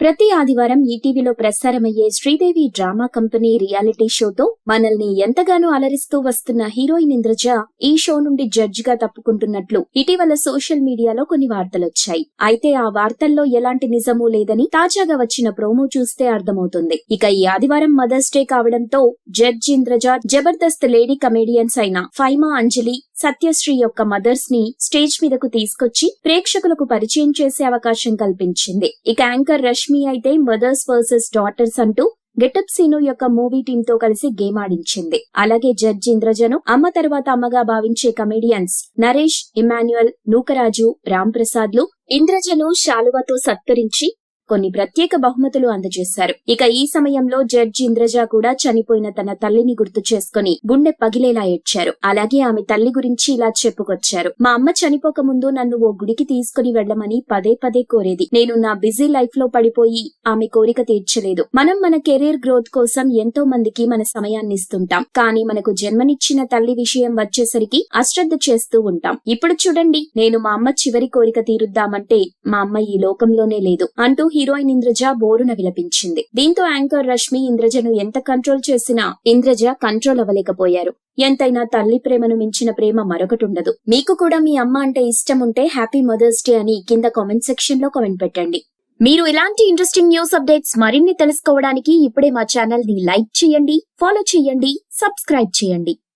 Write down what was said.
ప్రతి ఆదివారం ఈటీవీలో ప్రసారమయ్యే శ్రీదేవి డ్రామా కంపెనీ రియాలిటీ షోతో మనల్ని ఎంతగానో అలరిస్తూ వస్తున్న హీరోయిన్ ఇంద్రజ ఈ షో నుండి జడ్జ్ గా తప్పుకుంటున్నట్లు ఇటీవల సోషల్ మీడియాలో కొన్ని వార్తలొచ్చాయి. అయితే ఆ వార్తల్లో ఎలాంటి నిజమూ లేదని తాజాగా వచ్చిన ప్రోమో చూస్తే అర్థమవుతుంది. ఇక ఈ ఆదివారం మదర్స్ డే కావడంతో judge Indraja Jabardasth lady comedians అయిన ఫైమా అంజలి, సత్యశ్రీ యొక్క మదర్స్ ని స్టేజ్ మీదకు తీసుకొచ్చి ప్రేక్షకులకు పరిచయం చేసే అవకాశం కల్పించింది. ఇక యాంకర్ రష్మి అయితే మదర్స్ వర్సెస్ డాటర్స్ అంటూ గెటప్ సీను యొక్క మూవీ టీమ్ తో కలిసి గేమ్ ఆడించింది. అలాగే జడ్జ్ ఇంద్రజను అమ్మ తర్వాత అమ్మగా భావించే కమేడియన్స్ నరేష్, ఇమాన్యుయల్, నూకరాజు, రామ్ ప్రసాద్ లు ఇంద్రజను శాలువాతో సత్కరించి కొన్ని ప్రత్యేక బహుమతులు అందజేశారు. ఇక ఈ సమయంలో జడ్జి ఇంద్రజ కూడా చనిపోయిన తన తల్లిని గుర్తు చేసుకుని గుండె పగిలేలా ఏడ్చారు. అలాగే ఆమె తల్లి గురించి ఇలా చెప్పుకొచ్చారు. మా అమ్మ చనిపోక ముందు నన్ను ఓ గుడికి తీసుకుని వెళ్లమని పదే పదే కోరేది. నేను నా బిజీ లైఫ్ లో పడిపోయి ఆమె కోరిక తీర్చలేదు. మనం మన కెరీర్ గ్రోత్ కోసం ఎంతో మందికి మన సమయాన్ని ఇస్తుంటాం. కానీ మనకు జన్మనిచ్చిన తల్లి విషయం వచ్చేసరికి అశ్రద్ధ చేస్తూ ఉంటాం. ఇప్పుడు చూడండి, నేను మా అమ్మ చివరి కోరిక తీరుద్దామంటే మా అమ్మ ఈ లోకంలోనే లేదు అంటూ హీరోయిన్ ఇంద్రజ బోరున విలపించింది. దీంతో యాంకర్ రష్మి ఇంద్రజను ఎంత కంట్రోల్ చేసినా ఇంద్రజ కంట్రోల్ అవ్వలేకపోయారు. ఎంతైనా తల్లి ప్రేమను మించిన ప్రేమ మరొకటుండదు. మీకు కూడా మీ అమ్మ అంటే ఇష్టం ఉంటే హ్యాపీ మదర్స్ డే అని కింద కామెంట్ సెక్షన్ లో కామెంట్ పెట్టండి. మీరు ఇలాంటి ఇంట్రెస్టింగ్ న్యూస్ అప్డేట్స్ మరిన్ని తెలుసుకోవడానికి ఇప్పుడే మా ఛానల్ ని లైక్ చేయండి, ఫాలో చేయండి, సబ్స్క్రైబ్ చేయండి.